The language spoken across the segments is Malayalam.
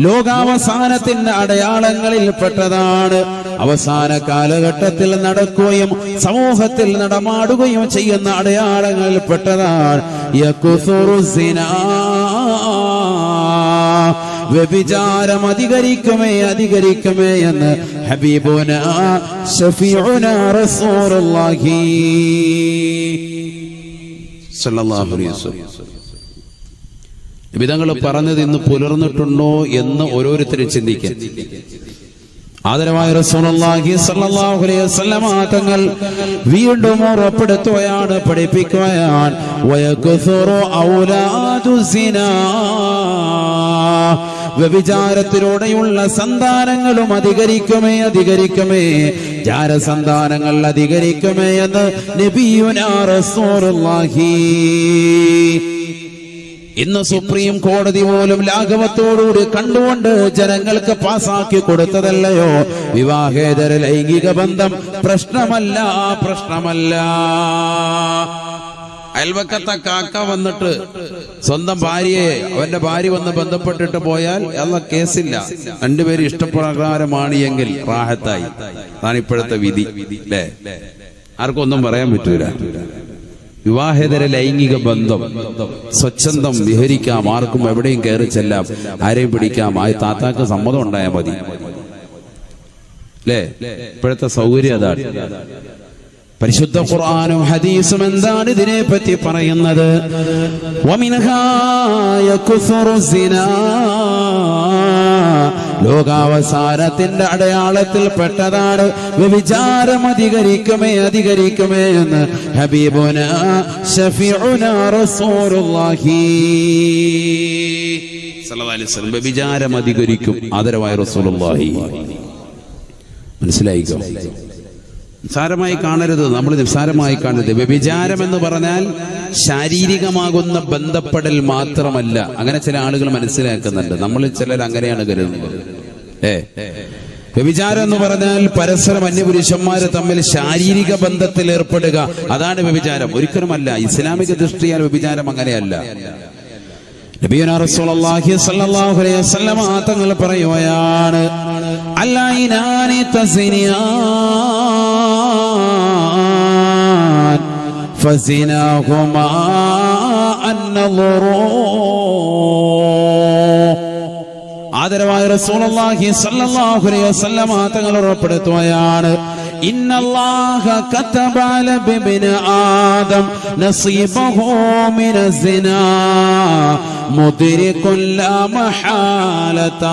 ലോകാവസാനത്തിന്റെ അടയാളങ്ങളിൽ പെട്ടതാണ്. അവസാന കാലഘട്ടത്തിൽ നടക്കുകയും സമൂഹത്തിൽ നടമാടുകയും ചെയ്യുന്ന അടയാളങ്ങളിൽ പെട്ടതാണ് യകുസുറു സിനാ, വ്യഭിചാരം അധികരിക്കുമേ എന്ന് ഹബീബുനാ ശഫീഉനാ റസൂലുള്ളാഹി സ്വല്ലല്ലാഹു അലൈഹി വസല്ലം വിധങ്ങൾ പറഞ്ഞത് ഇന്ന് പുലർന്നിട്ടുണ്ടോ എന്ന് ഓരോരുത്തരും ചിന്തിക്കാൻ. ആദരവായ റസൂലുള്ളാഹി സ്വല്ലല്ലാഹു അലൈഹി വസല്ലം തങ്ങൾ വീണ്ടും ഉറപ്പെടുത്തുകയാണ്, പഠിപ്പിക്കുകയാണ് വയകുസുറു ഔലാദു സിനാ, വ്യഭിചാരത്തിലൂടെയുള്ള സന്താനങ്ങളും അധികരിക്കുമേ, ജാരസന്താനങ്ങൾ അധികരിക്കുമേ എന്ന് നബിയുനാ റസൂലുള്ളാഹി. ഇന്ന് സുപ്രീം കോടതി പോലും ലാഘവത്തോടുകൂടി കണ്ടുകൊണ്ട് ജനങ്ങൾക്ക് പാസാക്കി കൊടുത്തതല്ലയോ വിവാഹേതര ലൈംഗിക ബന്ധം പ്രശ്നമല്ല. അയൽവക്കത്തെ കാക്ക വന്നിട്ട് സ്വന്തം ഭാര്യയെ അവന്റെ ഭാര്യ വന്ന് ബന്ധപ്പെട്ടിട്ട് പോയാൽ അല്ല കേസില്ല, രണ്ടുപേരും ഇഷ്ടപ്രകാരമാണ് എങ്കിൽ റാഹത്തായി. അതാണ് ഇപ്പോഴത്തെ വിധി അല്ലേ? ആർക്കും ഒന്നും പറയാൻ പറ്റൂല. വിവാഹേതര ലൈംഗിക ബന്ധം സ്വച്ഛന്തം വിഹരിക്കാം, ആർക്കും എവിടെയും കയറി ചെല്ലാം, ആരെയും പിടിക്കാം, ആ താത്താക്ക് സമ്മതം ഉണ്ടായാൽ മതി അല്ലേ? ഇപ്പോഴത്തെ സൗകര്യം അതാണ്. പരിശുദ്ധ ഖുർആനും ഹദീസും എന്താണ് ഇതിനെ പറ്റി പറയുന്നത്? വമിൻഹാ യകുസുറു സിനാ, ലോകാവസാനത്തിന്റെ അടയാളത്തിൽ പെട്ടതാണ് വ്യഭിചാരം അധികരിക്കുമേ എന്ന് ഹബീബുനാ ശഫീഉനാ റസൂലുള്ളാഹി സ്വല്ലല്ലാഹു അലൈഹി വസല്ലം. വ്യഭിചാരം അധികരിക്കും ആദരവായ റസൂലുള്ളാഹി. മനസ്സിലായിക്കോ? നിസ്സാരമായി കാണരുത്, നമ്മൾ നിസ്സാരമായി കാണരുത്. വ്യഭിചാരം എന്ന് പറഞ്ഞാൽ ശാരീരികമാകുന്ന ബന്ധപ്പെടൽ മാത്രമല്ല. അങ്ങനെ ചില ആളുകൾ മനസ്സിലാക്കുന്നുണ്ട്, നമ്മളിൽ ചിലർ അങ്ങനെയാണ് കരുതുന്നത്. വ്യഭിചാരം എന്ന് പറഞ്ഞാൽ പരസ്പരം അന്യപുരുഷന്മാര് തമ്മിൽ ശാരീരിക ബന്ധത്തിൽ ഏർപ്പെടുക, അതാണ് വ്യഭിചാരം. ഒരിക്കലുമല്ല. ഇസ്ലാമിക ദൃഷ്ടിയാൽ വ്യഭിചാരം അങ്ങനെയല്ല. നബിയുനാ റസൂലുള്ളാഹി സ്വല്ലല്ലാഹു അലൈഹി വസല്ലം തങ്ങൾ പറയുകയാണ്, അല്ലൈനാനി തസ്നിയാൻ ഫസിനാഹുമാ അന്നളുറു. ആദരവായ റസൂലുള്ളാഹി സ്വല്ലല്ലാഹു അലൈഹി വസല്ലം തങ്ങൾ ഉറപ്പെടുത്തുകയാണ്, ഇന്നല്ലാഹ കതബ അല ഇബ്നി ആദം നസീബഹു മിനസ് സിനാ മുദ്രികുൻ ലാ മഹാലത.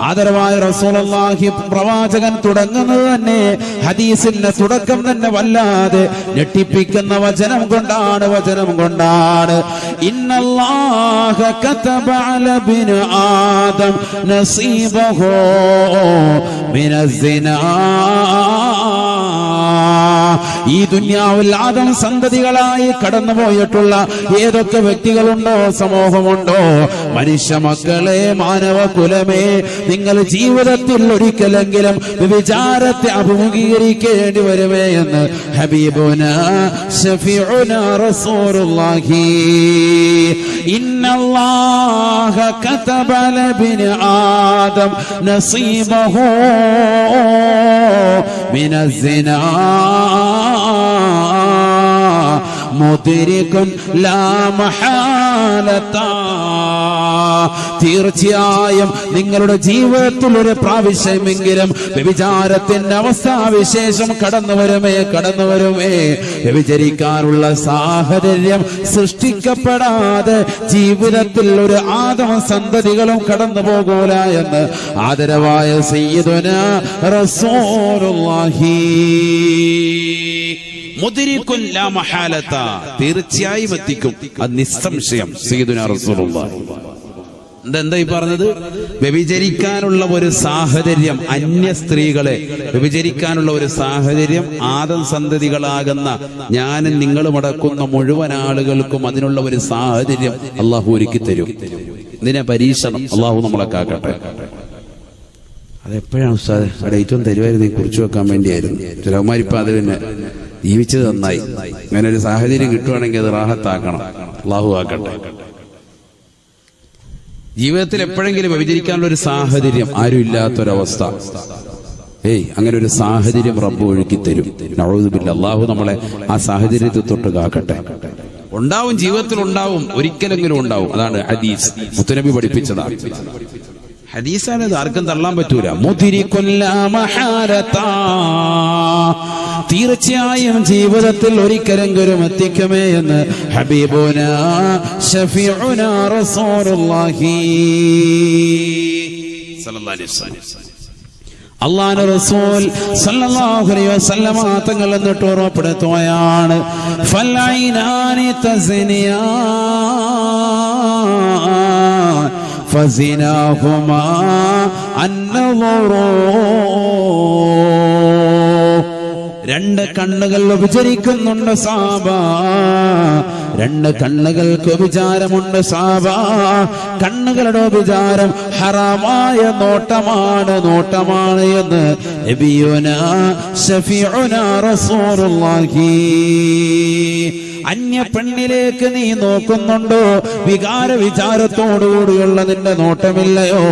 ആദരവായ റസൂലുള്ളാഹി പ്രവാചകൻ തുടങ്ങുന്നത് തന്നെ ഹദീസിന്റെ തുടക്കം തന്നെ വല്ലാതെ ഞെട്ടിപ്പിക്കുന്ന വചനം കൊണ്ടാണ്. ഇന്നല്ലാഹ കതബ അല ഇബ്നി ആദം നസീബഹു മിനസ് സിനാ. ഈ ദുനിയാവിൽ ആദം സന്തതികളായി കടന്നുപോയിട്ടുള്ള ഏതൊക്കെ വ്യക്തികളുണ്ടോ, സമൂഹമുണ്ടോ, മനുഷ്യ മക്കളെ, മാനവ കുലമേ, നിങ്ങൾ ജീവിതത്തിൽ ഒരിക്കലെങ്കിലും വ്യഭിചാരത്തെ അഭിമുഖീകരിക്കേണ്ടി വരുമേ എന്ന് ഹബീബുനാ ശഫീഉനാ റസൂലുള്ളാഹി. ഇന്നല്ലാഹ കതബ അല ഇബ്നി ആദം നസീബഹു മിനസ് സിനാ മുദ്രികുൻ ലാ മഹാലത. തീർച്ചയായും നിങ്ങളുടെ ജീവിതത്തിൽ ഒരു പ്രാവശ്യമെങ്കിലും വ്യഭിചാരത്തിന്റെ അവസ്ഥാവിശേഷം കടന്നു വരുമേ. വ്യഭിചരിക്കാനുള്ള സാഹചര്യം സൃഷ്ടിക്കപ്പെടാതെ ജീവിതത്തിൽ ഒരു ആദമ സന്തതികളും കടന്നു പോകൂല എന്ന് ആദരവായ സയ്യിദുനാ റസൂലുള്ളാഹി. മുദ്രികുൻ ലാ മഹാലത, തീർച്ചയായും എത്തിക്കും, അത് നിസ്സംശയം സയ്യിദുനാ റസൂലുള്ളാഹി. എന്താ ഈ പറഞ്ഞത്? വ്യഭിചരിക്കാനുള്ള ഒരു സാഹചര്യം, അന്യ സ്ത്രീകളെ വ്യഭിചരിക്കാനുള്ള ഒരു സാഹചര്യം ആദം സന്തതികളാകുന്ന ഞാനും നിങ്ങളും അടക്കുന്ന മുഴുവൻ ആളുകൾക്കും അതിനുള്ള ഒരു സാഹചര്യം അള്ളാഹു ഒരുക്കി തരും. ഇതിനെ പരീക്ഷണം അള്ളാഹു നമ്മളെ കാക്കട്ടെ. അതെപ്പോഴാണ് ഉസ്താദ് ആ ഡേറ്റും തരുമായിരുന്നു, കുറിച്ചു വെക്കാൻ വേണ്ടിയായിരുന്നു. ചിലവന്മാരിപ്പോ അത് പിന്നെ ജീവിച്ചത് നന്നായി. അങ്ങനെ ഒരു സാഹചര്യം കിട്ടുവാണെങ്കിൽ അത് റാഹത്താക്കണം. അള്ളാഹു ആക്കട്ടെ. ജീവിതത്തിൽ എപ്പോഴെങ്കിലും വ്യഭിചരിക്കാനുള്ള ഒരു സാഹചര്യം ആരും ഇല്ലാത്തൊരവസ്ഥ, അങ്ങനെ ഒരു സാഹചര്യം റബ്ബ് ഒഴുക്കി തരും. നഊദുബില്ലാ, അല്ലാഹു നമ്മളെ ആ സാഹചര്യത്തിൽ തൊട്ട് കാക്കട്ടെ. ഉണ്ടാവും, ജീവിതത്തിൽ ഉണ്ടാവും, ഒരിക്കലെങ്കിലും ഉണ്ടാവും. അതാണ് ഹദീസ്, മുത്തുനബി പഠിപ്പിച്ചതാണ്. ഹദീസാണ്, ഇത് ആർക്കും തള്ളാൻ പറ്റൂല. തീർച്ചയായും ജീവിതത്തിൽ ഒരിക്കലെങ്കിലും എത്തിക്കുമേ എന്ന് ഹബീബുനാ ശഫീഉനാ റസൂലുള്ളാഹി സ്വല്ലല്ലാഹു അലൈഹി വസല്ലം. അല്ലാഹുവിന്റെ റസൂൽ സല്ലല്ലാഹു അലൈഹി വസല്ലം തങ്ങൾ എന്നിട്ട് ഉറപ്പെടുത്തുകയാണ്, ഫൽഐനാനി തസ്നിയാൻ ഫസിനാഹുമാ അന്നളറൂ. രണ്ട് കണ്ണുകൾ വ്യഭിചരിക്കുന്നുണ്ട് സാബ, രണ്ട് കണ്ണുകൾക്ക് വ്യഭിചാരമുണ്ട് സാബ. കണ്ണുകളുടെ വ്യഭിചാരം ഹറാമായ നോട്ടമാണ് എന്ന് നബിയുനാ ശഫീഉനാ റസൂലുള്ളാഹി. അന്യ പെണ്ണിലേക്ക് നീ നോക്കുന്നുണ്ടോ? വികാര വിചാരത്തോടുകൂടിയുള്ള നിന്റെ നോട്ടമില്ലയോ?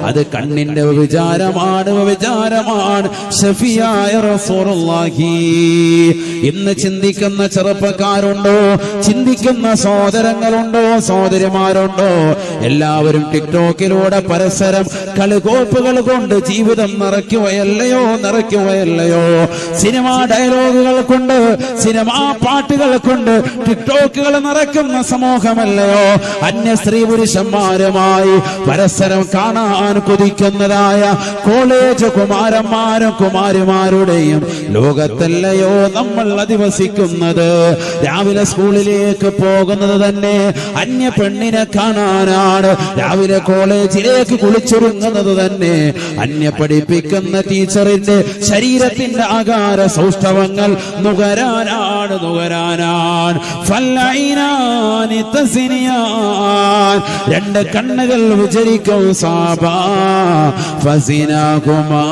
അത് കണ്ണിന്റെ വ്യഭിചാരമാണ്. ശഫിയായ റസൂലുള്ളാഹി. ഇന്ന് ചിന്തിക്കുന്ന ചെറുപ്പക്കാരുണ്ടോ? ചിന്തിക്കുന്ന സഹോദരങ്ങളുണ്ടോ? സഹോദരിമാരുണ്ടോ? എല്ലാവരും ടിക്ടോക്കിലൂടെ പരസ്പരം കളികോപ്പുകൾ കൊണ്ട് ജീവിതം നിറയ്ക്കുകയല്ലയോ? സിനിമാ ഡയലോഗുകൾ കൊണ്ട്, സിനിമാ പാട്ടുകൾ കൊണ്ട് ടിക്ടോക്കുകൾ നിറയ്ക്കുന്ന സമൂഹമല്ലയോ? അന്യ സ്ത്രീ പുരുഷന്മാരുമായി പരസ്പരം കാണാൻ കൊതിക്കുന്നതായ കോളേജ് കുമാരന്മാരും കുമാരിമാരുടെയും ലോകത്തല്ലയോ നമ്മൾ അധിവസിക്കുന്നത്? രാവിലെ സ്കൂളിലേക്ക് പോകുന്നത് തന്നെ അന്യ പെണ്ണിനെ കാണാനാണ്. രാവിലെ കോളേജിലേക്ക് കുളിച്ചൊരുങ്ങുന്നത് തന്നെ അന്യ പഠിപ്പിക്കുന്ന ടീച്ചറിന്റെ ശരീരത്തിന്റെ ആകാര സൗഷ്ഠവങ്ങൾ നുകരാനാണ്. ഫൽഐനാനി തസ്നിയാൻ, രണ്ട് കണ്ണുകൾ വിചരിക്കും സാബ, ഫസിനാഹുമാ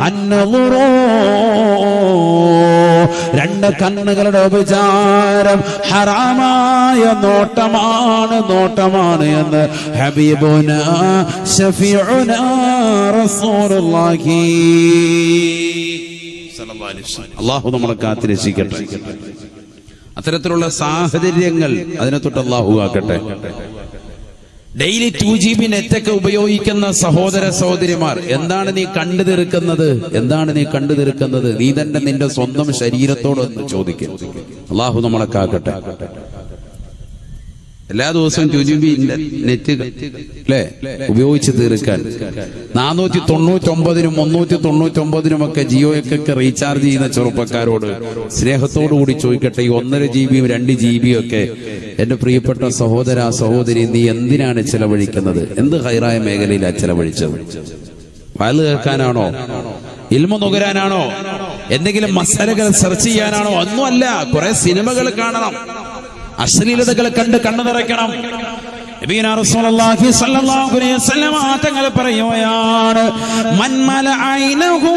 അന്നളറൂ. രണ്ട് കണ്ണുകളുടെ വ്യഭിചാരം ഹറാമായ നോട്ടമാണ് എന്ന് ഹബീബുനാ ശഫീഉനാ റസൂലുള്ളാഹി സ്വല്ലല്ലാഹു അലൈഹി വസല്ലം. അല്ലാഹു നമ്മളെ കാത്തിരക്ഷിക്കട്ടെ. അത്തരത്തിലുള്ള സാഹചര്യങ്ങൾ അതിനെ തൊട്ട് അല്ലാഹു ആക്കട്ടെ. ഡെയിലി 2GB നെറ്റൊക്കെ ഉപയോഗിക്കുന്ന സഹോദര സഹോദരിമാർ, എന്താണ് നീ കണ്ടു തീർക്കുന്നത്? നീ തന്നെ നിന്റെ സ്വന്തം ശരീരത്തോടൊന്ന് ചോദിക്കും. അല്ലാഹു നമ്മളെ കാക്കട്ടെ. എല്ലാ ദിവസവും 2GB നെറ്റ് അല്ലേ ഉപയോഗിച്ച് തീർക്കാൻ 499-നും 399-നും ജിയോയ്ക്കൊക്കെ റീചാർജ് ചെയ്യുന്ന ചെറുപ്പക്കാരോട് സ്നേഹത്തോടു കൂടി ചോദിക്കട്ടെ, ഈ 1.5GB 2GB ഒക്കെ എന്റെ പ്രിയപ്പെട്ട സഹോദര സഹോദരി, നീ എന്തിനാണ് ചെലവഴിക്കുന്നത്? എന്ത് ഹൈറായ മേഖലയിലാണ് ചെലവഴിച്ചത്? വയല് കേൾക്കാനാണോ? ഇൽമു നുകരാനാണോ? എന്തെങ്കിലും മസാലകൾ സെർച്ച് ചെയ്യാനാണോ? ഒന്നുമല്ല. കുറെ സിനിമകൾ കാണണം, അശ്ലീലതകൾ കണ്ട് കണ്ണു നിറയ്ക്കണം. നബിയുനാ റസൂലുള്ളാഹി സ്വല്ലല്ലാഹു അലൈഹി വസല്ലം തങ്ങൾ പറയുകയാണ്, മൻ മലഅൈനഹു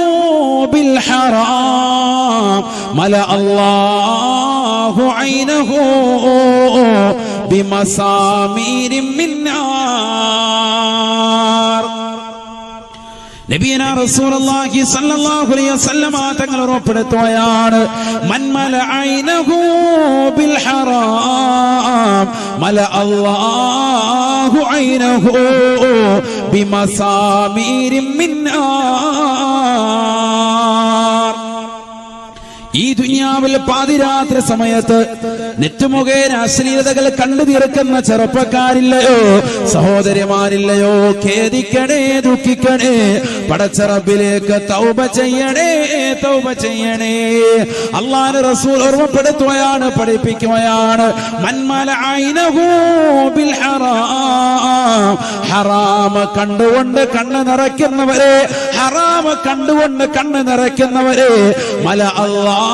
ബിൽ ഹറാം മല അല്ലാഹു ഐനഹു ബിമസാമീരിൻ മിൻ നാർ. നബിയുനാ റസൂലുള്ളാഹി സ്വല്ലല്ലാഹു അലൈഹി വസല്ലം തങ്ങൾ ഉറപ്പെടുത്തുകയാണ്, മൻ മലഅൈനഹു ബിൽ ഹറാം മല അല്ലാഹു ഐനഹു ബിമസാമീരിൻ മിൻ നാർ. ഈ ദുനിയാവിൽ പാതിരാത്രി സമയത്ത് നെറ്റ് മുഖേന അശ്ലീലതകൾ കണ്ടു തീർക്കുന്ന ചെറുപ്പക്കാരില്ലയോ? സഹോദരിമാരില്ലയോ? ഖേദിക്കണേ, ദുഃഖിക്കണേ, പടച്ച റബ്ബിലേക്ക് തൗബ ചെയ്യണേ. അല്ലാഹുവിന്റെ റസൂൽ ഓർമ്മപ്പെടുത്തുകയാണ്, പഠിപ്പിക്കുകയാണ്, മൻ മലഅൈനഹു ബിൽ ഹറാം. ഹറാം കണ്ടുകൊണ്ട് കണ്ണ് നിറയ്ക്കുന്നവരെ, മല അല്ലാഹു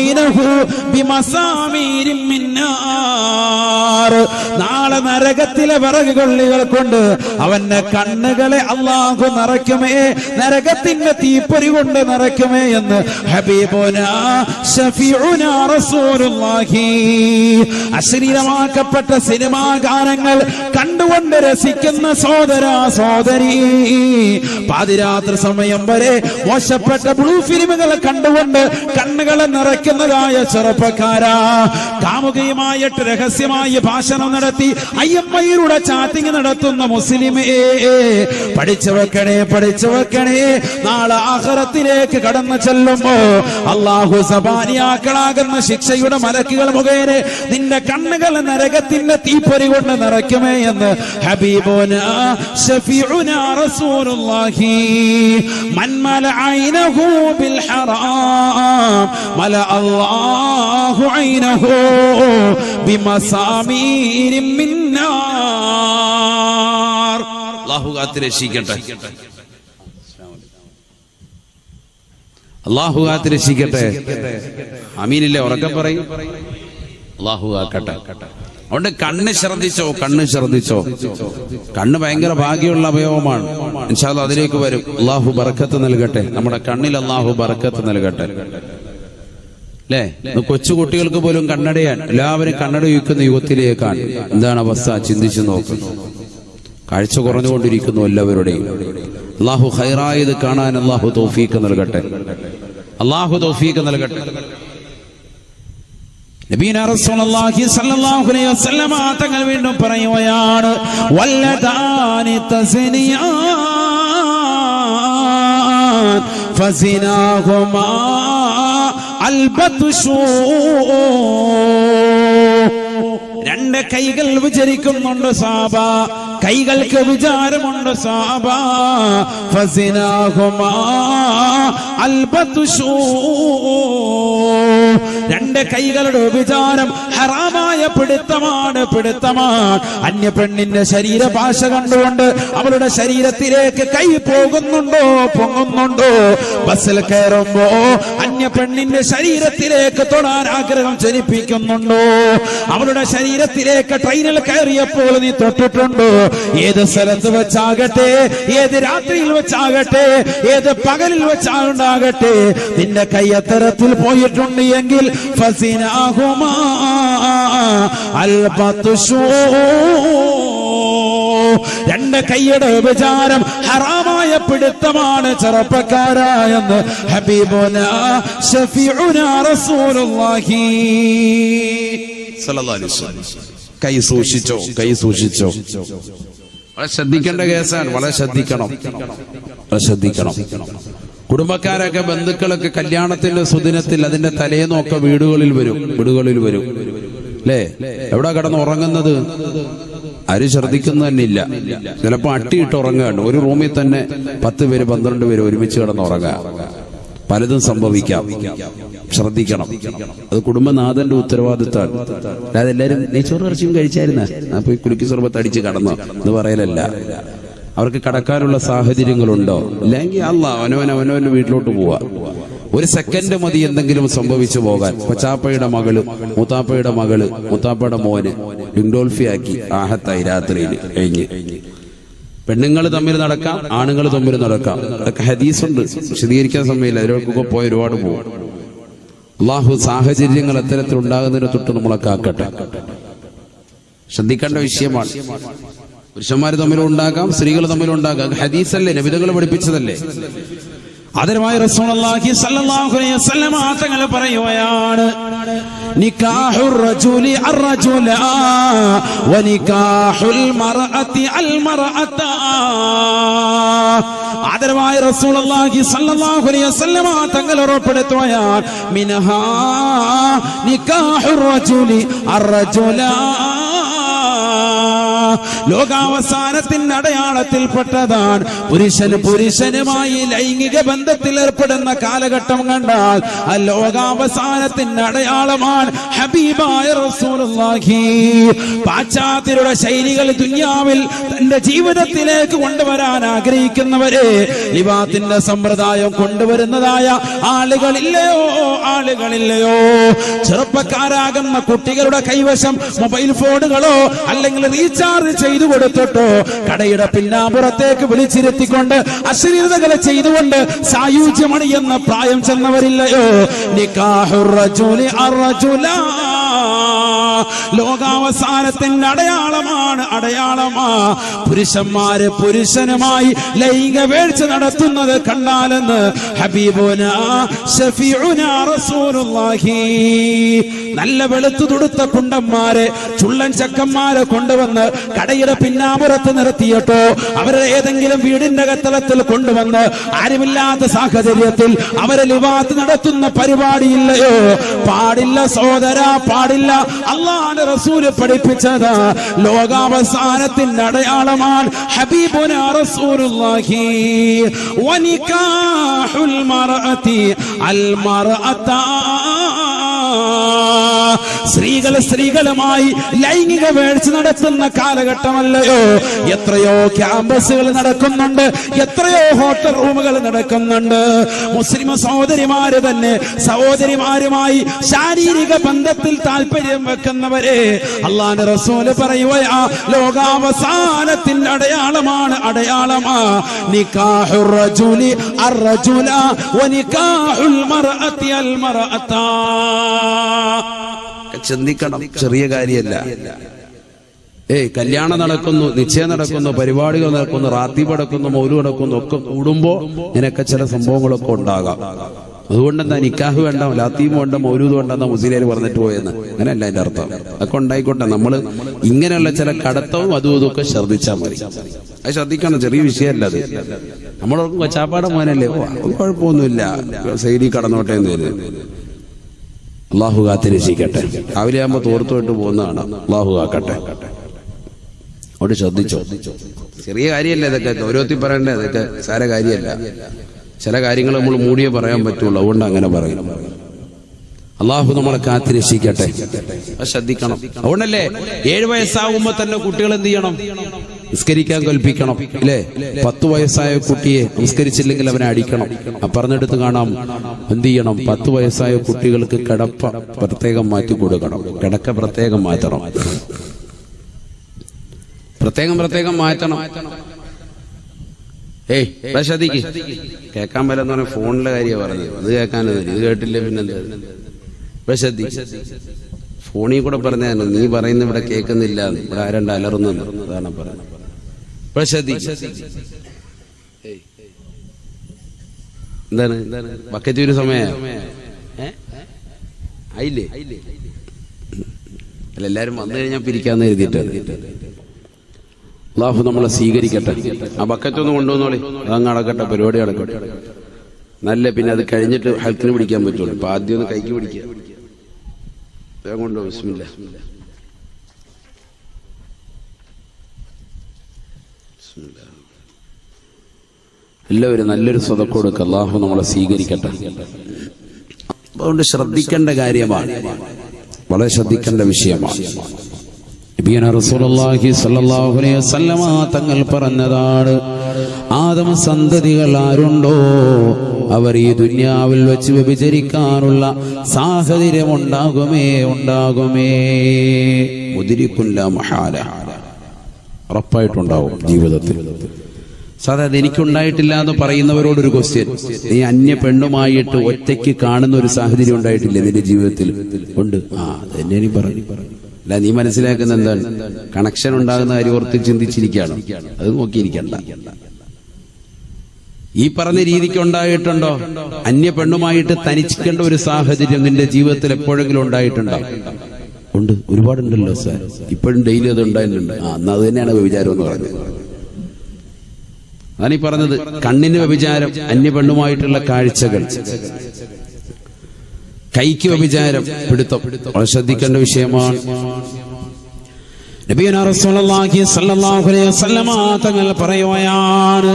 ഐനഹു ബിമസാമീരിൻ മിൻ നാർ. നാളെ നരകത്തിലെ വിറകുകൊള്ളികൾ കൊണ്ട് അവന്റെ കണ്ണുകളെ അല്ലാഹു നിറയ്ക്കുമേ. നരകത്തിന്റെ തീപ്പൊരി കൊണ്ട് നിറയ്ക്കും. നരക്കുമേ എന്ന് ഹബീബുനാ ശഫീഉനാ റസൂലുള്ളാഹി. അശ്ലീലമാക്കപ്പെട്ട സിനിമാ ഗാനങ്ങൾ കണ്ടുകൊണ്ട് രസിക്കുന്ന സഹോദരാ സഹോദരി, പാതിരാത്രി സമയം വരെ മോശപ്പെട്ട ബ്ലൂ ഫിലിമുകൾ കണ്ടുകൊണ്ട് കണ്ണുകളെ നിറയ്ക്കുന്നതായ ചെറുപ്പക്കാരാ, കാമുകയുമായിട്ട് രഹസ്യമായി ഭാഷണം നടത്തി IMIയുടെ ചാറ്റിംഗ് നടത്തുന്ന മുസ്ലിമേ, പഠിച്ചു വെക്കണേ. നാളെ ആഖിറത്തിലേക്ക് കടന്നു ചെല്ലുമ്പോ അല്ലാഹു സബാനിയാക്കളാകുന്ന ശിക്ഷയുടെ മലക്കുകൾ മുഖേന നിന്റെ കണ്ണുകൾ നരകത്തിന്റെ തീപ്പൊരി കൊണ്ട് നിറയ്ക്കുമേ എന്ന് ഹബീബുനാ ശഫീഉനാ റസൂലുള്ളാഹി. മൻ മലഅൈനഹു ബിൽ ഹറാം മല അല്ലാഹു ഐനഹു ബിമസാമീരിൻ മിൻ നാർ. അല്ലാഹു കാത്തുരക്ഷിക്കട്ടെ, അല്ലാഹു കാത്തുരക്ഷിക്കട്ടെ. ആമീനില്ലേ? ഉറക്കം പറയും. അല്ലാഹു കാക്കട്ടെ. അതുകൊണ്ട് കണ്ണ് ശ്രദ്ധിച്ചോ. കണ്ണ് ഭയങ്കര ഭാഗ്യമുള്ള അവയവമാണ്. ഇൻഷാ അല്ലാഹ് അതിലേക്ക് വരും. അല്ലാഹു ബർക്കത്ത് നൽകട്ടെ, നമ്മുടെ കണ്ണിൽ അല്ലാഹു ബർക്കത്ത് നൽകട്ടെ. അല്ലേ? കൊച്ചു കുട്ടികൾക്ക് പോലും കണ്ണടയാൻ എല്ലാവരും കണ്ണട വയ്ക്കുന്ന യുഗത്തിലേക്കാണ്. എന്താണ് അവസ്ഥ? ചിന്തിച്ചു നോക്കും. കാഴ്ച കുറഞ്ഞുകൊണ്ടിരിക്കുന്നു എല്ലാവരുടെയും. അല്ലാഹു ഖൈറായത് കാണാൻ അല്ലാഹു തൗഫീഖ് നൽകട്ടെ. നബീനാ റസൂലുള്ളാഹി സ്വല്ലല്ലാഹു അലൈഹി വസല്ലമ തങ്ങൾ വീണ്ടും പറയുകയാണ്, വല്ലദാനി തസ്നിയാൻ ഫസിനാഹുമാ അൽബത്ഷൂ. രണ്ട് കൈകൾ വിചരിക്കുന്നുണ്ട് സാബ, കൈകൾക്ക് വിചാരമുണ്ട് സാബ. ഫസിനാഹുമാ അൽബത്ഷൂ. രണ്ട് കൈകളുടെ വിചാരം ഹറാമായ പിടുത്തമാണ്. അന്യ പെണ്ണിന്റെ ശരീരഭാഷ കണ്ടുകൊണ്ട് അവളുടെ ശരീരത്തിലേക്ക് കൈ പൊങ്ങുന്നുണ്ടോ? ബസ്സിൽ കയറുമ്പോ അന്യ പെണ്ണിന്റെ ശരീരത്തിലേക്ക് തൊടാൻ ആഗ്രഹം ജനിപ്പിക്കുന്നുണ്ടോ? അവളുടെ ശരീരത്തിലേക്ക് ട്രെയിനിൽ കയറിയപ്പോൾ നീ തൊട്ടിട്ടുണ്ടോ? ഏത് സ്ഥലത്ത് വെച്ചാകട്ടെ, ഏത് രാത്രിയിൽ വെച്ചാകട്ടെ, ഏത് പകലിൽ വെച്ചാകട്ടെ, നിന്റെ കൈ അത്തരത്തിൽ പോയിട്ടുണ്ട് എങ്കിൽ ഫസിനാഹുമാ അൽബത്ഷൂ. രണ്ട് കൈയുടെ വിചാരം ഹറാമായ പിടുത്തമാണ് ചെറുപ്പക്കാരായെന്ന് ഹബീബുനാ ശഫീഉനാ റസൂലുള്ളാഹി സ്വല്ലല്ലാഹു അലൈഹി വസല്ലം. കൈ സൂക്ഷിച്ചോ. വളരെ ശ്രദ്ധിക്കേണ്ട കേസാണ്. വളരെ ശ്രദ്ധിക്കണം. കുടുംബക്കാരൊക്കെ ബന്ധുക്കളൊക്കെ കല്യാണത്തിന്റെ സുദിനത്തിൽ അതിന്റെ തലേന്നൊക്കെ വീടുകളിൽ വരും അല്ലേ? എവിടെ കിടന്ന് ഉറങ്ങുന്നത്? ആരും ശ്രദ്ധിക്കുന്നു തന്നെ ഇല്ല. ചിലപ്പോ അട്ടിയിട്ട് ഉറങ്ങാണ്. ഒരു റൂമിൽ തന്നെ 10 പേര് 12 പേര് ഒരുമിച്ച് കിടന്ന് ഉറങ്ങാം. പലതും സംഭവിക്കാം. ശ്രദ്ധിക്കണം. അത് കുടുംബനാഥന്റെ ഉത്തരവാദിത്തമാണ്. അല്ലാതെ എല്ലാരും നെയ്ച്ചോറ് ഇറച്ചിയും കഴിച്ചായിരുന്ന അപ്പൊ ഈ കുലുക്കി സർബത്ത് അടിച്ച് കടന്നോ എന്ന് പറയലല്ല. അവർക്ക് കടക്കാനുള്ള സാഹചര്യങ്ങളുണ്ടോ? ഇല്ലെങ്കിൽ അവനവന്റെ വീട്ടിലോട്ട് പോവാ. ഒരു സെക്കൻഡ് മതി എന്തെങ്കിലും സംഭവിച്ചു പോകാൻ. കൊച്ചാപ്പയുടെ മകള്, മുത്താപ്പയുടെ മോന് ഡിംഡോൾഫിയാക്കി ആഹത്തായി രാത്രിയിൽ കഴിഞ്ഞ്. പെണ്ണുങ്ങൾ തമ്മിൽ നടക്കാം, ആണുങ്ങൾ തമ്മിൽ നടക്കാം. അതൊക്കെ ഹദീസുണ്ട്, വിശദീകരിക്കാൻ സമയമില്ല. അതിലൊക്കെ പോയി ഒരുപാട് പോകും. അല്ലാഹു സാഹചര്യങ്ങൾ അത്തരത്തിൽ ഉണ്ടാകുന്നതിനെ തൊട്ട് നമ്മളെ കാക്കട്ടെ. ശ്രദ്ധിക്കേണ്ട വിഷയമാണ്. പുരുഷന്മാർ തമ്മിലും ഉണ്ടാകാം, സ്ത്രീകൾ തമ്മിലും ഉണ്ടാകാം. ഹദീസല്ലേ, നബിതങ്ങൾ പഠിപ്പിച്ചതല്ലേ. ആദരവായ റസൂലുള്ളാഹി സ്വല്ലല്ലാഹു അലൈഹി വസല്ലം തങ്ങൾ പറയുകയാണ്, നികാഹുർ റജുലി അർറജുല വനികാഹുൽ മർഅതി അൽമർഅത. ആദരവായ റസൂലുള്ളാഹി സ്വല്ലല്ലാഹു അലൈഹി വസല്ലം തങ്ങൾ ഉറപ്പെടുത്തുകയാണ്, മിനഹാ നികാഹുർ റജുലി അർറജുല. ലോകാവസാനത്തിന്റെ അടയാളത്തിൽപ്പെട്ടതാണ് പുരുഷനുമായി ലൈംഗിക ബന്ധത്തിൽ ഏർപ്പെടുന്ന കാലഘട്ടം കണ്ടാൽ ആ ലോകാവസാനത്തിന്റെ അടയാളമാണ് ഹബീബായ റസൂലുള്ളാഹി. പാശ്ചാത്യരുടെ ശൈലികൾ ദുനിയാവിൽ തന്റെ ജീവിതത്തിലേക്ക് കൊണ്ടുവരാൻ ആഗ്രഹിക്കുന്നവരെ ലിവാത്തിന്റെ സമ്പ്രദായം കൊണ്ടുവരുന്നതായ ആളുകളില്ലയോ? ചെറുപ്പക്കാരാകുന്ന കുട്ടികളുടെ കൈവശം മൊബൈൽ ഫോണുകളോ അല്ലെങ്കിൽ റീചാർജ് റീചാർജ് ചെയ്തു കൊടുത്തിട്ടോ കടയുടെ പിന്നാമ്പുറത്തേക്ക് വിളിച്ചിരുത്തിക്കൊണ്ട് അശ്ലീലതകളെ ചെയ്തുകൊണ്ട് സായുജ്യമണി എന്ന പ്രായം ചെന്നവരില്ലയോ? നിക്കാഹുർ റജുലി അർറജുലാ, ലോകാവസാനത്തിന്റെ അടയാളമാ. പുരുഷന്മാര് പുരുഷനുമായി ലൈംഗിക വീഴ്ച നടത്തുന്നത് കണ്ടാലെന്ന് ഹബീബുന ശഫീഉന റസൂലുള്ളാഹി. നല്ല വെളുത്തു തുടുത്ത കുണ്ടന്മാരെ ചുള്ളൻ ചക്കന്മാരെ കൊണ്ടുവന്ന് കടയുടെ പിന്നാമ്പുറത്ത് നിർത്തിയിട്ടോ അവരെ ഏതെങ്കിലും വീടിന്റെ കത്തളത്തിൽ കൊണ്ടുവന്ന് ആരുമില്ലാത്ത സാഹചര്യത്തിൽ അവരെ ലിവാത്ത് നടത്തുന്ന പരിപാടിയില്ലയോ? പാടില്ല സഹോദരാ, പാടില്ല. അല്ലാഹുവിന്റെ റസൂൽ പഠിപ്പിച്ചതാ ലോകാവസാനത്തിന്റെ അടയാളമാണ് ഹബീബുന റസൂലുള്ളാഹി. വനികാഹുൽ മർഅതി അൽ മർഅത, സ്ത്രീകളുമായി ലൈംഗിക വീഴ്ച നടത്തുന്ന കാലഘട്ടമല്ലയോ? എത്രയോ ക്യാമ്പസുകൾ നടക്കുന്നുണ്ട്, എത്രയോ ഹോട്ടൽ റൂമുകൾ നടക്കുന്നുണ്ട്. മുസ്ലിം സഹോദരിമാര് തന്നെ സഹോദരിമാരുമായി ശാരീരിക ബന്ധത്തിൽ താല്പര്യം വെക്കുന്നവരെ അല്ലാഹുവിന്റെ റസൂല് പറയുകയാ ലോകാവസാനത്തിന്റെ അടയാളമാ നിക്കാഹുർ റജുലി അർറജുല വനികാഹുൽ മർഅതി അൽ മർഅത. ചിന്തിക്കണം, ചെറിയ കാര്യമല്ല. കല്യാണം നടക്കുന്നു, നിശ്ചയം നടക്കുന്നു, പരിപാടികൾ നടക്കുന്നു, റാത്തീബ് നടക്കുന്നു, മൗലൂദ് നടക്കുന്നു, ഒക്കെ കൂടുമ്പോ നിനക്ക് ചില സംഭവങ്ങളൊക്കെ ഉണ്ടാകാം. അതുകൊണ്ടെന്താ നിക്കാഹ് വേണ്ട, ലാത്തീബ് വേണ്ട, മൗലൂദ് വേണ്ടെന്ന മുസ്ലിം പറഞ്ഞിട്ട് പോയെന്ന്? അങ്ങനെയല്ല അതിന്റെ അർത്ഥം. അതൊക്കെ ഉണ്ടായിക്കോട്ടെ, നമ്മള് ഇങ്ങനെയുള്ള ചില കടത്തവും അതും ഇതൊക്കെ ശ്രദ്ധിച്ചാൽ മതി. അത് ശ്രദ്ധിക്കണം, ചെറിയ വിഷയമല്ല അത്. നമ്മളോർക്കും കൊച്ചാപ്പാടം മോനല്ലേ, കുഴപ്പമൊന്നുമില്ല, സൈഡിൽ കടന്നോട്ടെ എന്ന് വരുന്നത്. അള്ളാഹു കാത്തിരക്ഷിക്കട്ടെ. രാവിലെ ആകുമ്പോ തോർത്തോട്ട് പോകുന്നതാണ്. അള്ളാഹു കാക്കട്ടെ. അവിടെ ശ്രദ്ധിച്ചോ, ചെറിയ കാര്യമല്ല ഇതൊക്കെ, ഓരോരുത്തർ പറയണ്ടേ, ഇതൊക്കെ സാര കാര്യമല്ല. ചില കാര്യങ്ങൾ നമ്മൾ മൂടിയേ പറയാൻ പറ്റുള്ളൂ, അതുകൊണ്ട് അങ്ങനെ പറയും. അള്ളാഹു നമ്മളെ കാത്തിരക്ഷിക്കട്ടെ. അത് ശ്രദ്ധിക്കണം. അതുകൊണ്ടല്ലേ 7 വയസ്സാകുമ്പോ തന്നെ കുട്ടികൾ എന്ത് ചെയ്യണം? നിസ്കരിക്കാൻ കൽപ്പിക്കണം, അല്ലേ? 10 വയസ്സായ കുട്ടിയെ നിസ്കരിച്ചില്ലെങ്കിൽ അവനെ അടിക്കണം. പറഞ്ഞെടുത്ത് കാണാം എന്ത് ചെയ്യണം? 10 വയസ്സായ കുട്ടികൾക്ക് കിടപ്പ പ്രത്യേകം മാറ്റി കൊടുക്കണം, കിടക്ക പ്രത്യേകം മാറ്റണം, പ്രത്യേകം മാറ്റണം. ശ്രദ്ധിക്ക്, കേൾക്കാൻ പറ്റുന്ന പറഞ്ഞ ഫോണിലെ കാര്യമാണ് പറഞ്ഞത്. അത് കേൾക്കാനൊന്നും ഇത് കേട്ടില്ലേ പിന്നെന്താ? ശ്രദ്ധി, ഫോണിൽ കൂടെ പറഞ്ഞാൽ നീ പറയുന്ന ഇവിടെ കേൾക്കുന്നില്ല, ഇവിടെ ആരണ്ട് അലറുന്നു, അതാണ് പറയുന്നത്. എന്താണ് ബക്കറ്റ് ഒരു സമയം ആയില്ലേ? അല്ല, എല്ലാരും വന്നു കഴിഞ്ഞാൽ പിരിക്കാന്ന് എഴുതിയിട്ടാണ്. അല്ലാഹു നമ്മളെ സ്വീകരിക്കട്ടെ. ആ ബക്കറ്റ് ഒന്ന് കൊണ്ടുവന്നോളി, അതങ്ങ് അടക്കട്ടെ, പരിപാടി അടക്കട്ടെ. നല്ല പിന്നെ അത് കഴിഞ്ഞിട്ട് ഹെൽത്തിന് പിടിക്കാൻ പറ്റുള്ളൂ. അപ്പൊ ആദ്യം ഒന്ന് കൈക്ക് പിടിക്കുക. വേഗം കൊണ്ടുപോ. ബിസ്മില്ലാ. എല്ലാവരും നല്ലൊരു സ്വതക്ക കൊടുക്കുക. അല്ലാഹു നമ്മളെ സ്വീകരിക്കട്ടെ. അതുകൊണ്ട് ശ്രദ്ധിക്കേണ്ട കാര്യമാണ്, വളരെ ശ്രദ്ധിക്കേണ്ട വിഷയമാണ്. നബിയന റസൂലുള്ളാഹി സ്വല്ലല്ലാഹു അലൈഹി വസല്ലമ തങ്ങൾ പറഞ്ഞതാണ്, ആദം സന്തതികൾ ആരുണ്ടോ അവർ ഈ ദുനിയാവിൽ വെച്ച് വ്യഭിചരിക്കാനുള്ള സാഹചര്യം ഉണ്ടാകുമേ. മുദ്രിക്കുല്ല മഹാല, ഉറപ്പായിട്ടുണ്ടാവും ജീവിതത്തിൽ. സാധാരണ എനിക്കുണ്ടായിട്ടില്ല എന്ന് പറയുന്നവരോടൊരു ക്വസ്റ്റ്യൻ, നീ അന്യ പെണ്ണുമായിട്ട് ഒറ്റയ്ക്ക് കാണുന്ന ഒരു സാഹചര്യം ഉണ്ടായിട്ടില്ലേ നിന്റെ ജീവിതത്തിൽ? ഉണ്ട്. അതെന്നെ നീ പറഞ്ഞു. അല്ല, നീ മനസ്സിലാക്കുന്ന എന്താണ്? കണക്ഷൻ ഉണ്ടാകുന്ന കാര്യം ഓർത്ത് ചിന്തിച്ചിരിക്കുകയാണ്, അത് നോക്കിയിരിക്കണ്ട. ഈ പറഞ്ഞ രീതിക്ക് ഉണ്ടായിട്ടുണ്ടോ? അന്യ പെണ്ണുമായിട്ട് തനിച്ചിക്കേണ്ട ഒരു സാഹചര്യം നിന്റെ ജീവിതത്തിൽ എപ്പോഴെങ്കിലും ഉണ്ടായിട്ടുണ്ടോ? ഉണ്ട്, ഒരുപാടുണ്ടല്ലോ സാർ. ഇപ്പോഴും ഡെയിലി അത് ഉണ്ടായിട്ടുണ്ട്. എന്നാ അത് തന്നെയാണ് വ്യഭിചാരം എന്ന് പറഞ്ഞത്. അതാണ് ഈ പറഞ്ഞത്, കണ്ണിന് വ്യഭിചാരം, അന്യ പെണ്ണുമായിട്ടുള്ള കാഴ്ചകൾ, കൈക്ക് വ്യഭിചാരം, പിടുത്തം. വളരെ ശ്രദ്ധിക്കേണ്ട വിഷയമാണ്. നബിയുനാ റസൂലുള്ളാഹി സ്വല്ലല്ലാഹു അലൈഹി വസല്ലമ തങ്ങൾ പറയുകയാണ്,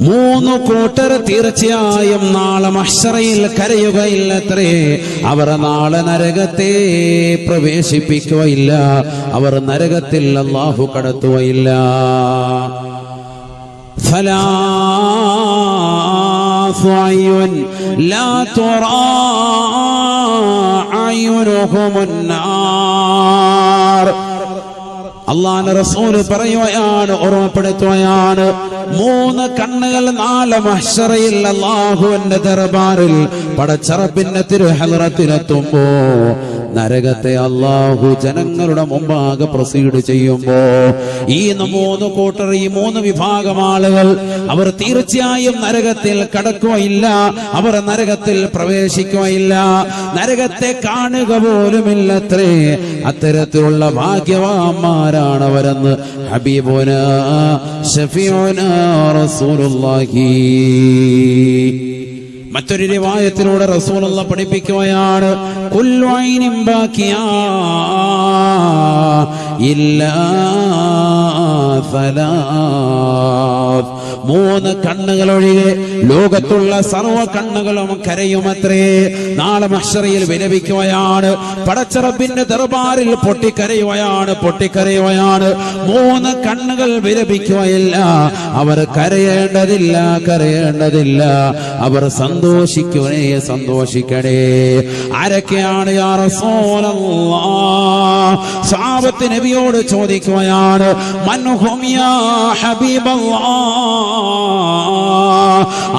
3 കൂട്ടർ തീർച്ചയായും നാളെ മഹ്ശറയിൽ കരയുകയില്ലത്രേ. അവർ നാളെ നരകത്തെ പ്രവേശിപ്പിക്കുകയില്ല, അവർ നരകത്തിൽ അല്ലാഹു കടത്തുകയില്ല. لا ترى أعينهم النار. അല്ലാഹുവിന്റെ റസൂൽ പറയുകയാണ്, ഓർമ്മപ്പെടുത്തുകയാണ്, 3 കണ്ണുകൾ നാളെ മഹ്ശറയിൽ അല്ലാഹുവിന്റെ ദർബാറിൽ പടച്ചറബിന്റെ തിരുഹളറത്തിലെത്തുമ്പോ നരകത്തെ അല്ലാഹു ജനങ്ങളുടെ മുമ്പാകെ പ്രൊസീഡ് ചെയ്യുമ്പോ ഈ 3 കൂട്ടർ, ഈ 3 വിഭാഗം ആളുകൾ അവർ തീർച്ചയായും നരകത്തിൽ കടക്കുകയില്ല, അവർ നരകത്തിൽ പ്രവേശിക്കുകയില്ല, നരകത്തെ കാണുക പോലുമില്ലത്രേ. അത്തരത്തിലുള്ള ഭാഗ്യവാന്മാരാണ് അവരെന്ന് ഹബീബുനാ ശഫീഉനാ റസൂലുള്ളാഹി. മറ്റൊരു റിവായത്തിലൂടെ റസൂലുള്ള പഠിപ്പിക്കുകയാണ്, കുല്ലു ഐനിൻ ബാക്കിയാ ഇല്ലാ സലാത്ത്. 3 കണ്ണുകൾ ഒഴികെ ലോകത്തുള്ള സർവ്വ കണ്ണുകളും കരയുമത്രേ. നാളെ മഹ്ശറയിൽ വിലപിക്കുകയാണ്, പടച്ചറബിന്റെ ദർബാറിൽ പൊട്ടിക്കരയുകയാണ്. 3 കണ്ണുകൾ വിലപിക്കുകയില്ല, അവർ കരയേണ്ടതില്ല, അവർ സന്തോഷിക്കണേ. ആരൊക്കെയാണ് യാ റസൂലല്ലാഹ്? സഹാബത്ത് നബിയോട് ചോദിക്കുകയാണ്, മൻഹും യാ ഹബീബല്ലാഹ്?